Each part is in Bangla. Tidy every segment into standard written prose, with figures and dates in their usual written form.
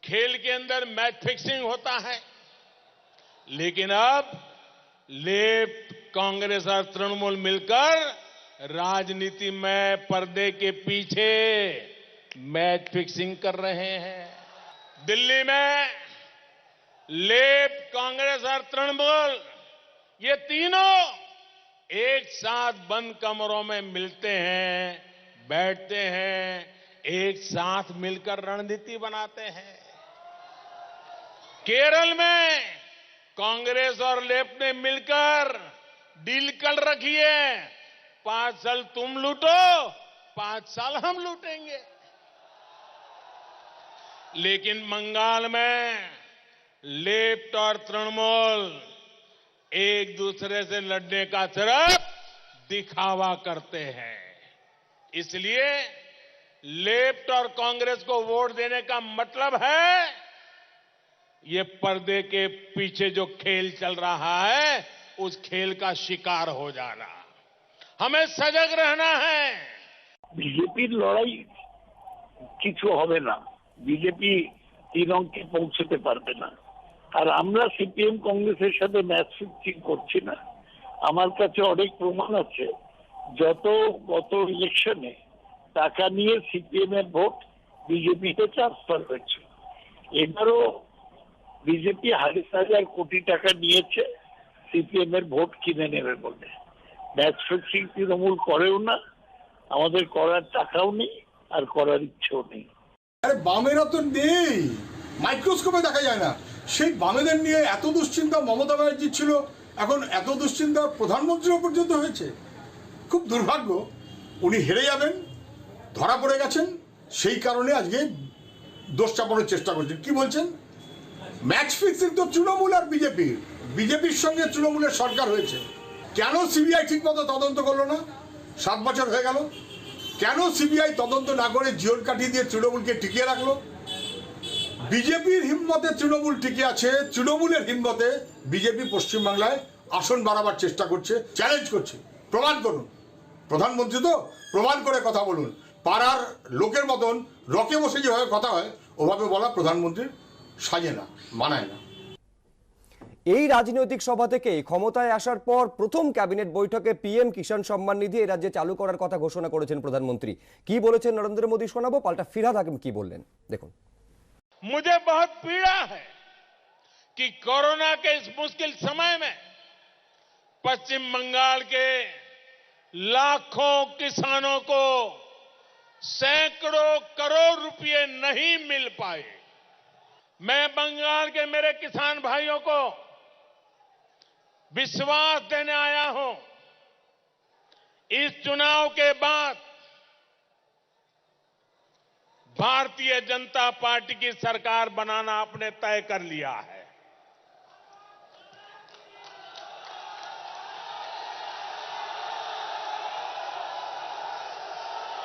खेल के अंदर मैच फिक्सिंग होता है, लेकिन अब लेफ्ट, कांग्रेस और तृणमूल मिलकर राजनीति में पर्दे के पीछे मैच फिक्सिंग कर रहे हैं। दिल्ली में लेफ्ट, कांग्रेस और तृणमूल ये तीनों एक साथ बंद कमरों में मिलते हैं, बैठते हैं, एक साथ मिलकर रणनीति बनाते हैं। केरल में कांग्रेस और लेफ्ट ने मिलकर डील कर रखी है, 5 साल तुम लूटो, 5 साल हम लूटेंगे। लेकिन बंगाल में लेफ्ट और तृणमूल एक दूसरे से लड़ने का सिर्फ दिखावा करते हैं। इसलिए लेफ्ट और कांग्रेस को वोट देने का मतलब है ये पर्दे के पीछे जो खेल चल रहा है उस खेल का शिकार हो जाना। हमें सजग रहना है। बीजेपी लड़ाई किछु होबे ना, बीजेपी 3 अंके पौঁছতে পারবে না। আর আমরা সিপিএম কংগ্রেসের সাথে ম্যাচ ফিক্সিং করছি না। আমার কাছে অনেক প্রমাণ আছে। গত ইলেকশনে টাকা নিয়ে সিপিএম এর ভোট বিজেপিতে ট্রান্সফার হয়েছে। এবারও বিজেপি হাজার কোটি টাকা নিয়েছে সিপিএম এর ভোট কিনে নেবে বলে। ম্যাচ ফিক্সিং তৃণমূল করেও না, আমাদের করার টাকাও নেই আর করার ইচ্ছেও নেই। আরে বামেরা তো নেই, মাইক্রোস্কোপে দেখা যায় না। সেই বামেদের নিয়ে এত দুশ্চিন্তা মমতা ব্যানার্জি ছিল, এখন এত দুশ্চিন্তা প্রধানমন্ত্রীও পর্যন্ত হয়েছে। খুব দুর্ভাগ্য, উনি হেরে যাবেন, ধরা পড়ে গেছেন, সেই কারণে আজকে দোষ চাপানোর চেষ্টা করছেন। কি বলছেন? ম্যাচ ফিক্সিং তো তৃণমূল আর বিজেপির সঙ্গে তৃণমূলের সরকার হয়েছে। কেন সিবিআই ঠিকমতো তদন্ত করলো না? 7 বছর হয়ে গেল। কেন সিবিআই তদন্ত না করে জিওর কাঠিয়ে দিয়ে তৃণমূলকে টিকিয়ে রাখলো? বিজেপির হিম্মতে তৃণমূল টিকে আছে, তৃণমূলের হিম্মতে বিজেপি পশ্চিমবাংলায় আসন বাড়াবার চেষ্টা করছে, চ্যালেঞ্জ করছে। প্রমাণ করুন। প্রধানমন্ত্রী তো প্রমাণ করে কথা বলুন। পাড়ার লোকের মতন রকে বসে যেভাবে কথা হয় ওভাবে বলা প্রধানমন্ত্রীর সাজে না, মানায় না। এই রাজনৈতিক সভা থেকে ক্ষমতায় আসার পর প্রথম ক্যাবিনেট বৈঠকে পিএম কিষাণ সম্মান নিধি এই রাজ্যে চালু করার কথা ঘোষণা করেছেন প্রধানমন্ত্রী। কি বলেছেন নরেন্দ্র মোদী শোনাবো, পাল্টা ফিরহাদ হাকিম কি বললেন দেখুন। मुझे बहुत पीड़ा है कि कोरोना के इस मुश्किल समय में पश्चिम बंगाल के लाखों किसानों को सैकड़ों करोड़ रुपए नहीं मिल पाए। मैं बंगाल के मेरे किसान भाइयों को विश्वास देने आया हूं, इस चुनाव के बाद भारतीय जनता पार्टी की सरकार बनाना आपने तय कर लिया है।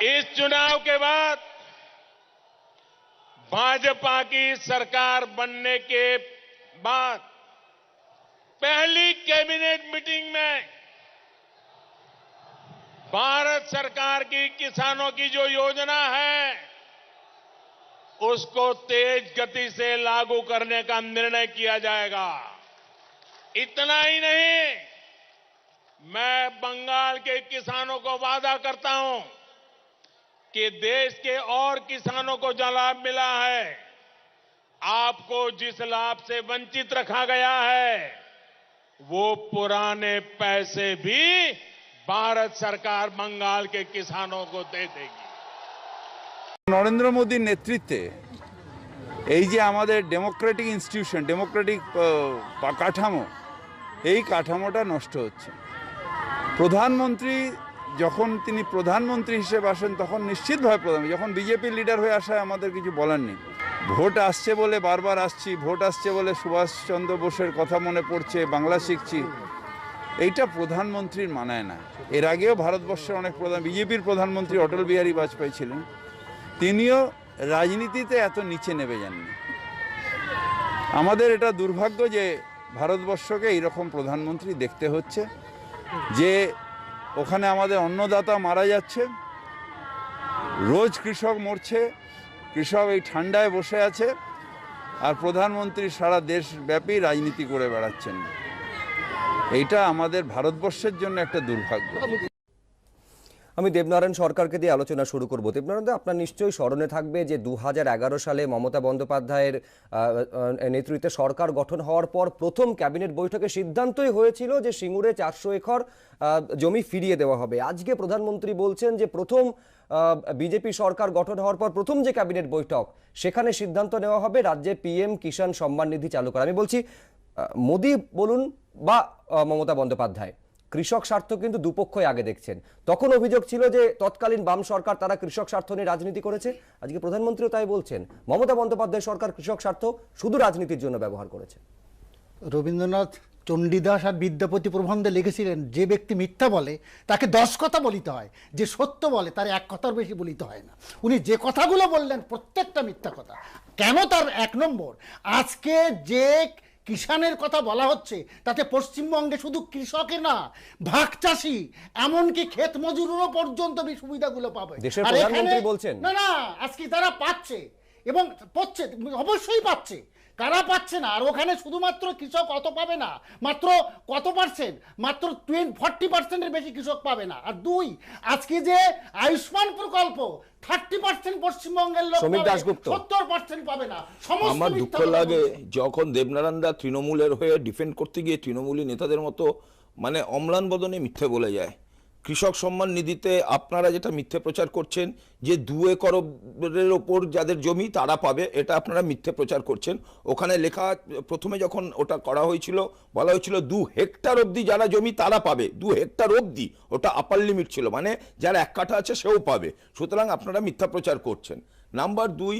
इस चुनाव के बाद भाजपा की सरकार बनने के बाद पहली कैबिनेट मीटिंग में भारत सरकार की किसानों की जो योजना है उसको तेज गति से लागू करने का निर्णय किया जाएगा। इतना ही नहीं, मैं बंगाल के किसानों को वादा करता हूं कि देश के और किसानों को जो लाभ मिला है, आपको जिस लाभ से वंचित रखा गया है वो पुराने पैसे भी भारत सरकार बंगाल के किसानों को दे देगी। নরেন্দ্র মোদীর নেতৃত্বে এই যে আমাদের ডেমোক্রেটিক ইনস্টিটিউশন, ডেমোক্রেটিক কাঠামো, এই কাঠামোটা নষ্ট হচ্ছে। প্রধানমন্ত্রী যখন তিনি প্রধানমন্ত্রী হিসেবে আসেন তখন নিশ্চিতভাবে যখন বিজেপির লিডার হয়ে আসায় আমাদের কিছু বলার নেই। ভোট আসছে বলে বারবার আসছি, ভোট আসছে বলে সুভাষচন্দ্র বোসের কথা মনে পড়ছে, বাংলা শিখছি, এইটা প্রধানমন্ত্রীর মানায় না। এর আগেও ভারতবর্ষের অনেক বিজেপির প্রধানমন্ত্রী অটল বিহারী বাজপেয়ী ছিলেন, তিনিও রাজনীতিতে এত নিচে নেমে যাননি। আমাদের এটা দুর্ভাগ্য যে ভারতবর্ষকে এইরকম প্রধানমন্ত্রী দেখতে হচ্ছে, যে ওখানে আমাদের অন্নদাতা মারা যাচ্ছে, রোজ কৃষক মরছে, কৃষক এই ঠান্ডায় বসে আছে, আর প্রধানমন্ত্রী সারা দেশব্যাপী রাজনীতি করে বেড়াচ্ছেন। এইটা আমাদের ভারতবর্ষের জন্য একটা দুর্ভাগ্য। আমি দেবনারায়ণ সরকারকে দিয়ে আলোচনা শুরু করব। দেবনারায়ণ দা, আপনার নিশ্চয়ই স্মরণে থাকবে যে 2011 সালে মমতা বন্দ্যোপাধ্যায়ের নেতৃত্বে সরকার গঠন হওয়ার পর প্রথম ক্যাবিনেট বৈঠকে সিদ্ধান্তই হয়েছিল যে সিঙ্গুরে 400 একর জমি ফিরিয়ে দেওয়া হবে। আজকে প্রধানমন্ত্রী বলছেন যে প্রথম বিজেপি সরকার গঠন হওয়ার পর প্রথম যে ক্যাবিনেট বৈঠক, সেখানে সিদ্ধান্ত নেওয়া হবে রাজ্যে পিএম কিষাণ সম্মান নিধি চালু করা। আমি বলছি, মোদি বলুন বা মমতা বন্দ্যোপাধ্যায়, কৃষক স্বার্থ কিন্তু দুপক্ষই আগে দেখছেন। তখন অভিযোগ ছিল যে তৎকালীন বাম সরকার তারা কৃষক স্বার্থ নিয়ে রাজনীতি করেছে। আজকে প্রধানমন্ত্রীও তাই বলছেন, মমতা বন্দ্যোপাধ্যায় সরকার কৃষক স্বার্থ শুধু রাজনীতির জন্য ব্যবহার করেছে। রবীন্দ্রনাথ চণ্ডীদাস আর বিদ্যাপতি প্রবন্ধে লিখেছিলেন, যে ব্যক্তি মিথ্যা বলে তাকে 10 কথা বলিতে হয়, যে সত্য বলে তার 1 কথার বেশি বলিতে হয় না। উনি যে কথাগুলো বললেন প্রত্যেকটা মিথ্যা কথা। কেন? তার 1 নম্বর, আজকে যে কিষাণের কথা বলা হচ্ছে তাতে পশ্চিমবঙ্গে শুধু কৃষকের না, ভাগ চাষি এমনকি ক্ষেত মজুরেরও পর্যন্ত সুবিধাগুলো পাবে। দেশের প্রধানমন্ত্রী বলছেন না না, আজকে তারা পাচ্ছে এবং পাচ্ছে, অবশ্যই পাচ্ছে। কারা পাচ্ছে না? আর ওখানে শুধুমাত্র কৃষক অত পাবে না, মাত্র কত পার্সেন্ট? মাত্র 40%-এর বেশি কৃষক পাবে না। আর 2, আজকে যে আয়ুষ্মান প্রকল্প 30% পশ্চিমবঙ্গের লোক, 70% পাবে না। আমার দুঃখ লাগে যখন দেবনারায়ণ দা তৃণমূলের হয়ে ডিফেন্ড করতে গিয়ে তৃণমূলী নেতাদের মতো মানে অম্লান বদনে মিথ্যে বলে যায়। কৃষক সম্মান নিধিতে আপনারা যেটা মিথ্যে প্রচার করছেন যে 2 একরের ওপর যাদের জমি তারা পাবে, এটা আপনারা মিথ্যে প্রচার করছেন। ওখানে লেখা, প্রথমে যখন ওটা করা হয়েছিল বলা হয়েছিল 2 হেক্টর অবধি যারা জমি তারা পাবে, 2 হেক্টর অবধি, ওটা আপার লিমিট ছিল, মানে যার 1 কাঠা আছে সেও পাবে। সুতরাং আপনারা মিথ্যা প্রচার করছেন। নাম্বার 2,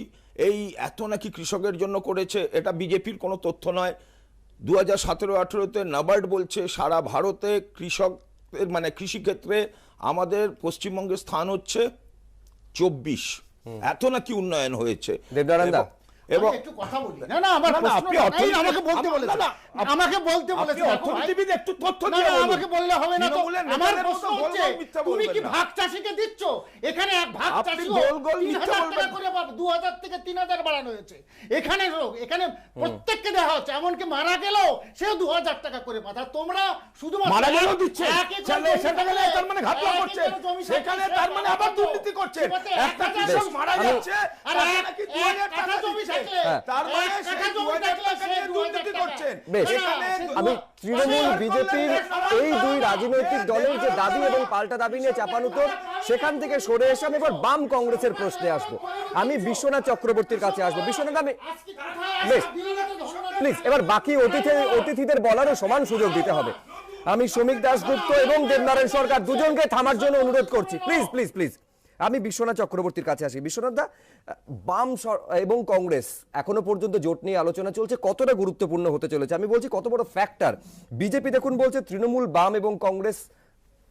এই এত নাকি কৃষকের জন্য করেছে, এটা বিজেপির কোনো তথ্য নয়। 2017-18-তে নাবার্ড বলছে সারা ভারতে কৃষক মানে কৃষিক্ষেত্রে আমাদের পশ্চিমবঙ্গের স্থান হচ্ছে 24। এত নাকি উন্নয়ন হয়েছে। এবং একটু কথা বলি। না না, আমার প্রশ্ন আমাকে বলতে বলেছেন, আমাকে বলতে বলেছেন অর্থনীতিবিদ, একটু তথ্য দিয়ে আমাকে বললে হবে না তো? আমার প্রশ্ন হচ্ছে, তুমি কি ভাগ চাষীকে দিচ্ছ? এখানে এক ভাগ চাষী 3000 টাকা করে পাবে, 2000 থেকে 3000 বাড়ানো হয়েছে। এখানে প্রত্যেককে দেওয়া হচ্ছে, এমনকি মারা গেলেও সেও 2000 টাকা করে পাবে। আর তোমরা শুধুমাত্র মারা গেলেও দিচ্ছে, সেটা গেলে তার মানে ঘাপলা করছে, সেখানে তার মানে আবার দুর্নীতি করছে। একটা কৃষক মারা যাচ্ছে আর নাকি 2000 টাকা জমি, তার মানে সে 2000 টাকা নিয়ে দুর্নীতি করছেন। আমি তৃণমূল বিজেপির এই 2 রাজনৈতিক দলের যে দাবি এবং পাল্টা দাবি নিয়ে চাপানুতোর, সেখান থেকে সরে এসে আমি এবার বাম কংগ্রেসের প্রশ্নে আসবো। আমি বিশ্বনাথ চক্রবর্তীর কাছে আসবো। বিশ্বনাথ, আমি প্লিজ এবার বাকি অতিথিদের বলারও সমান সুযোগ দিতে হবে। আমি শ্রমিক দাশগুপ্ত এবং দেবনারায়ণ সরকার দুজনকে থামার জন্য অনুরোধ করছি। প্লিজ প্লিজ প্লিজ আমি বিশ্বনাথ চক্রবর্তীর কাছে আসি। বিশ্বনাথ দা, বাম এবং কংগ্রেস এখনো পর্যন্ত জোট নিয়ে আলোচনা চলছে, কতটা গুরুত্বপূর্ণ হতে চলেছে? আমি বলছি কত বড় ফ্যাক্টর। বিজেপি দেখুন বলছে তৃণমূল, বাম এবং কংগ্রেস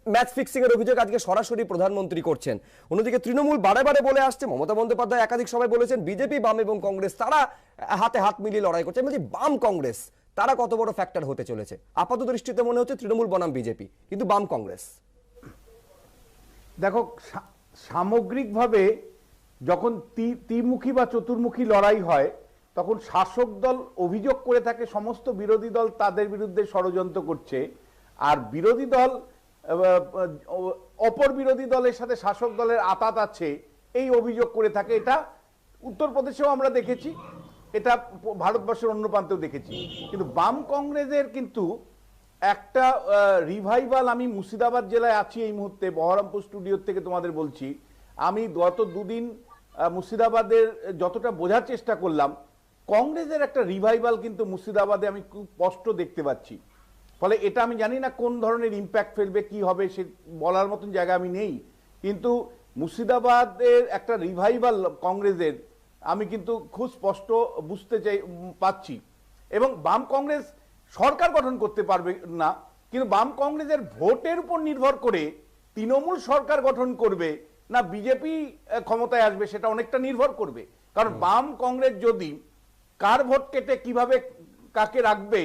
ম্যাচ ফিক্সিং এর অভিযোগ আজকে সরাসরি প্রধানমন্ত্রী করছেন। অন্যদিকে তৃণমূল বারে বারে বলে আসছে, মমতা বন্দ্যোপাধ্যায় একাধিক সভায় বলেছেন, বিজেপি, বাম এবং কংগ্রেস তারা হাতে হাত মিলিয়ে লড়াই করছে। আমি বলছি বাম কংগ্রেস তারা কত বড় ফ্যাক্টর হতে চলেছে? আপাত দৃষ্টিতে মনে হচ্ছে তৃণমূল বনাম বিজেপি, কিন্তু বাম কংগ্রেস। দেখো, সামগ্রিকভাবে যখন ত্রিমুখী বা চতুর্মুখী লড়াই হয়, তখন শাসক দল অভিযোগ করে থাকে সমস্ত বিরোধী দল তাদের বিরুদ্ধে ষড়যন্ত্র করছে, আর বিরোধী দল অপর বিরোধী দলের সাথে শাসক দলের আতাত আছে এই অভিযোগ করে থাকে। এটা উত্তরপ্রদেশেও আমরা দেখেছি, এটা ভারতবর্ষের অন্য প্রান্তেও দেখেছি। কিন্তু বাম কংগ্রেসের কিন্তু একটা রিভাইভাল, আমি মুর্শিদাবাদ জেলায় আছি এই মুহূর্তে, বহরমপুর স্টুডিও থেকে তোমাদের বলছি। আমি গত 2 দিন মুর্শিদাবাদের যতটা বোঝার চেষ্টা করলাম, কংগ্রেসের একটা রিভাইভাল কিন্তু মুর্শিদাবাদে আমি খুব স্পষ্ট দেখতে পাচ্ছি। ফলে এটা আমি জানি না কোন ধরনের ইম্প্যাক্ট ফেলবে, কি হবে সে বলার মতন জায়গা আমি নেই, কিন্তু মুর্শিদাবাদের একটা রিভাইভাল কংগ্রেসের আমি কিন্তু খুব স্পষ্ট বুঝতে পাচ্ছি। এবং বাম কংগ্রেস সরকার গঠন করতে পারবে না, কিন্তু বাম কংগ্রেসের ভোটের উপর নির্ভর করে তৃণমূল সরকার গঠন করবে না বিজেপি ক্ষমতায় আসবে সেটা অনেকটা নির্ভর করবে। কারণ বাম কংগ্রেস যদি কার ভোট কেটে কিভাবে কাকে রাখবে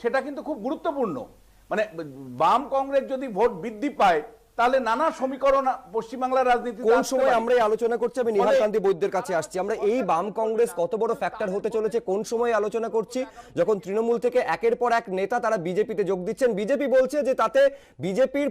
সেটা কিন্তু খুব গুরুত্বপূর্ণ। মানে বাম কংগ্রেস যদি ভোট বৃদ্ধি পায় তাহলে নানা সমীকরণ পশ্চিমবাংলার রাজনীতিতে কোন আসতে সময় পারে। আমরা এই আলোচনা করছি, আমি নিহার কান্তি বৈদ্যের কাছে আসছি, আমরা এই বাম কংগ্রেস কত বড় ফ্যাক্টর হতে চলেছে কোন সময় আলোচনা করছি, যখন তৃণমূল থেকে একের পর এক নেতা তারা বিজেপিতে যোগ দিচ্ছেন। বিজেপি বলছে যে তাতে বিজেপির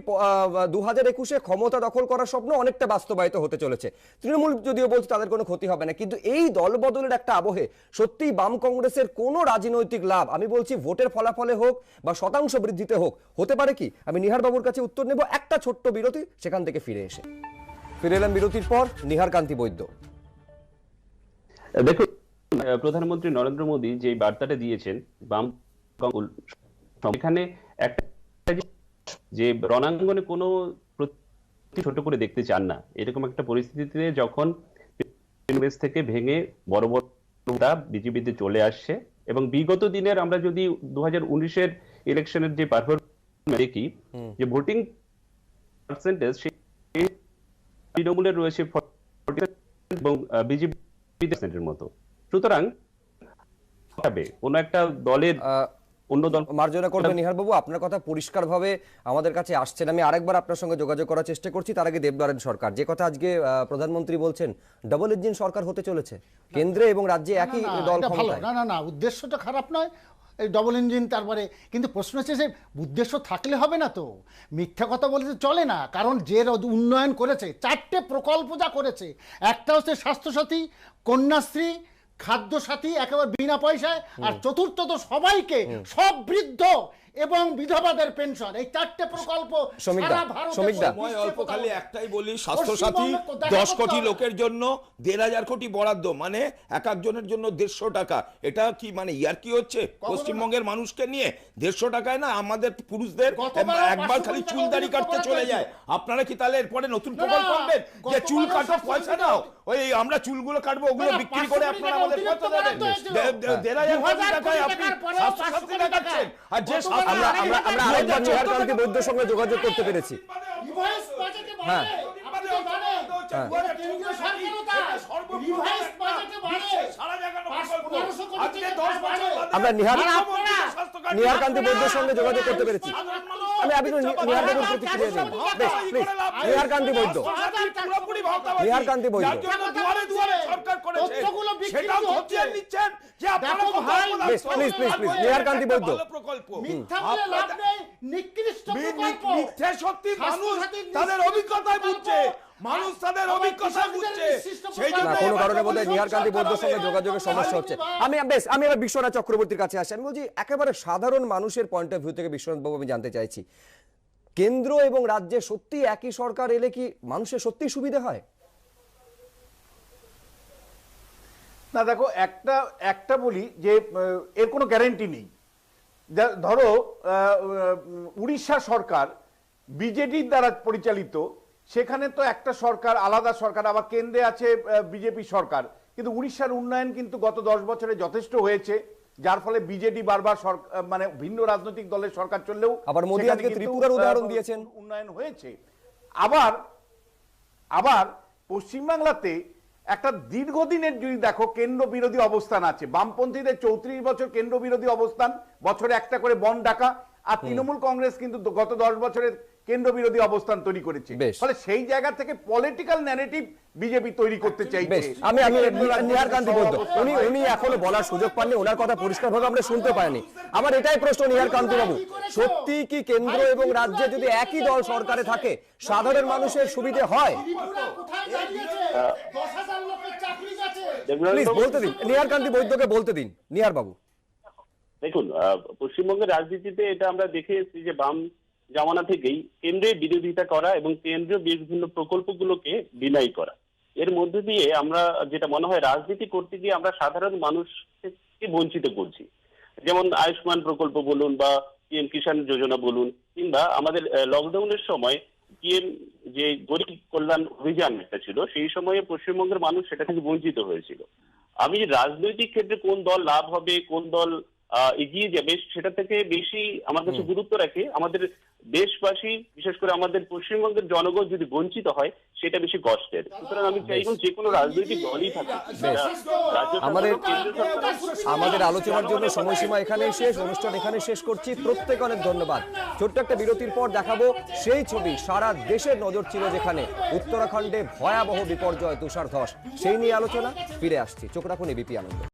2021-এ ক্ষমতা দখল করার স্বপ্ন অনেকটা বাস্তবায়িত হতে চলেছে। তৃণমূল যদিও বলছে তাদের কোনো ক্ষতি হবে না, কিন্তু এই দলবদলের একটা আবহে সত্যিই বাম কংগ্রেসের কোনো রাজনৈতিক লাভ, আমি বলছি ভোটের ফলাফলে হোক বা শতাংশ বৃদ্ধিতে হোক, হতে পারে কি? আমি নিহার বাবুর কাছে উত্তর নেব একটা ছোট্ট বিরতি, সেখান থেকে ফিরে এলাম বিরতির পর। নিহার কান্তি বৈদ্য, দেখুন, প্রধানমন্ত্রী নরেন্দ্র মোদী যে বার্তাটা দিয়েছেন বাম এখানে একটা যে রণাঙ্গনে কোনো ছোট করে দেখতে চান না, এরকম একটা পরিস্থিতিতে যখন কংগ্রেস থেকে ভেঙে বড় বড় বিজেপিতে চলে আসছে, এবং বিগত দিনের আমরা যদি 2019-এর ইলেকশনের যে পারফরমেন্স দেখি, যে ভোটিং পার্সেন্টেজ তৃণমূলের রয়েছে 40% এবং বিজেপির মতো। সুতরাং কোন একটা দলের অন্য দল মার্জনা করবে। নিহার বাবু, আপনার কথা পরিষ্কারভাবে আমাদের কাছে আসছেন, আমি আরেকবার আপনার সঙ্গে যোগাযোগ করার চেষ্টা করছি। তার আগে দেবনারায়ণ সরকার, যে কথা আজকে প্রধানমন্ত্রী বলছেন, ডাবল ইঞ্জিন সরকার হতে চলেছে, কেন্দ্রে এবং রাজ্যে একই দল ক্ষমতায়। না, উদ্দেশ্যটা খারাপ নয়, এই ডবল ইঞ্জিন। তারপরে কিন্তু প্রশ্ন হচ্ছে যে উদ্দেশ্য থাকলে হবে না তো, মিথ্যা কথা বলে চলে না। কারণ যে উন্নয়ন করেছে, 4টে প্রকল্প যা করেছে, একটা হচ্ছে স্বাস্থ্যসাথী, কন্যাশ্রী, খাদ্যসাথী একেবারে বিনা পয়সায়, আর চতুর্থ তো সবাইকে, সব বৃদ্ধ এবং বিধবাদের পেনশন, এই 4টে প্রকল্প সারা ভারতে। সময় অল্প, খালি একটাই বলি, স্বাস্থ্যসাথী 10 কোটি লোকের জন্য 1,500 কোটি বরাদ্দ, মানে এক একজনের জন্য 150 টাকা। এটা কি মানে ইয়ার কি হচ্ছে পশ্চিমবঙ্গের মানুষকে নিয়ে? 150 টাকায় না আমাদের পুরুষদের একবার খালি চুল দাড়ি কাটতে চলে যায়। আপনারা কি তাহলে এরপরে নতুন প্রকল্প আনবেন যে চুল কাটো পয়সা নাও, ওই আমরা চুলগুলো কাটবো, ওগুলো বিক্রি করে আপনারা আমাদের পয়সা দেবেন? 1,500 কোটি টাকায় আপনি স্বাস্থ্যসাথী দেখাচ্ছেন। আর যে আমরা আরেকবার নিহার কান্তি বৈদ্যর সঙ্গে যোগাযোগ করতে পেরেছি। হ্যাঁ, আমরা নিহার কান্তি বৈদ্যর সঙ্গে যোগাযোগ করতে পেরেছি। আমি নিহার বাবুর প্রতিক্রিয়া দেব। নিহার কান্তি বৈদ্য, নিহার কান্তি বৈদ্য, প্লিজ নিহার কান্তি বৈদ্য। কোনো কারণে বোধহয় নিহার কান্তি বৈদ্যর সঙ্গে যোগাযোগের সমস্যা হচ্ছে। আমি এবার বিশ্বনাথ চক্রবর্তীর কাছে আসি। আমি বলছি একেবারে সাধারণ মানুষের পয়েন্ট অফ ভিউ থেকে বিশ্বনাথ বাবু আমি জানতে চাইছি, কেন্দ্র এবং রাজ্যে সত্যি একই সরকার এলে কি মানুষের সত্যি সুবিধা হয়? না দেখো, একটা বলি যে এর কোনো গ্যারান্টি নেই। ধরো উড়িষ্যা সরকার বিজেপির দ্বারা পরিচালিত, সেখানে তো একটা সরকার, আলাদা সরকার, আবার কেন্দ্রে আছে বিজেপি সরকার, কিন্তু উড়িষ্যার উন্নয়ন কিন্তু গত 10 বছরে যথেষ্ট হয়েছে, যার ফলে বিজেপি বারবার মানে ভিন্ন রাজনৈতিক দলের সরকার চললেও আবার মোদি আজকে ত্রিপুরার উদাহরণ দিয়েছেন, উন্নয়ন হয়েছে। আবার পশ্চিমবাংলাতে একটা দীর্ঘদিনের যদি দেখো কেন্দ্র বিরোধী অবস্থান আছে, বামপন্থীদের 34 বছর কেন্দ্র বিরোধী অবস্থান, বছরে একটা করে বন্ড ডাকা, আর তৃণমূল কংগ্রেস কিন্তু গত 10 বছরের কেন্দ্র বিরোধী অবস্থান তৈরি করেছে। ফলে সেই জায়গা থেকে পলিটিক্যাল ন্যারেটিভ বিজেপি তৈরি করতে চাইছে। আমি নিহার কান্তি বৈদ্য, উনি এখনো বলার সুযোগ পাননি, ওনার কথা পরিষ্কারভাবে আমরা শুনতে পাইনি। আমার এটাই প্রশ্ন নিহার কান্তি বাবু, সত্যি কি কেন্দ্র এবং রাজ্যে যদি একই দল সরকারে থাকে সাধারণ মানুষের সুবিধে হয়? প্লিজ বলতে দিন, নিহার কান্তি বৈদ্যকে বলতে দিন। নিহার বাবু দেখুন, পশ্চিমবঙ্গের রাজনীতিতে এটা আমরা দেখে এসেছি যে বাম জামানা থেকেই কেন্দ্রের বিরোধিতা করা এবং কেন্দ্রীয় বিভিন্ন প্রকল্পগুলোকে ডিনাই করা, এর মধ্যে দিয়ে আমরা যেটা মনে হয় রাজনীতি করতে গিয়ে আমরা সাধারণ মানুষকে বঞ্চিত করছি। যেমন আয়ুষ্মান প্রকল্প বলুন বা পিএম কিষাণ যোজনা বলুন, কিংবা আমাদের লকডাউনের সময় পিএম যে গরিব কল্যাণ অভিযান একটা ছিল, সেই সময়ে পশ্চিমবঙ্গের মানুষ সেটা থেকে বঞ্চিত হয়েছিল। আমি রাজনৈতিক ক্ষেত্রে কোন দল লাভ হবে, কোন দল এগিয়ে যাবে সেটা থেকে বেশি আমার কাছে গুরুত্ব রাখে আমাদের দেশবাসী, বিশেষ করে আমাদের পশ্চিমবঙ্গের জনগণ যদি বঞ্চিত হয় সেটা বেশি কষ্টের। সুতরাং আমি চাইব যে কোনো রাজনৈতিক দলই থাকে, আমাদের আলোচনার জন্য সময়সীমা এখানেই শেষ, অনুষ্ঠান এখানে শেষ করছি। প্রত্যেকে অনেক ধন্যবাদ। ছোট্ট একটা বিরতির পর দেখাবো সেই ছবি, সারা দেশের নজর ছিল যেখানে উত্তরাখণ্ডে ভয়াবহ বিপর্যয়, তুষার ধস, সেই নিয়ে আলোচনা। ফিরে আসছি, চোখ রাখুন এবিপি আনন্দ।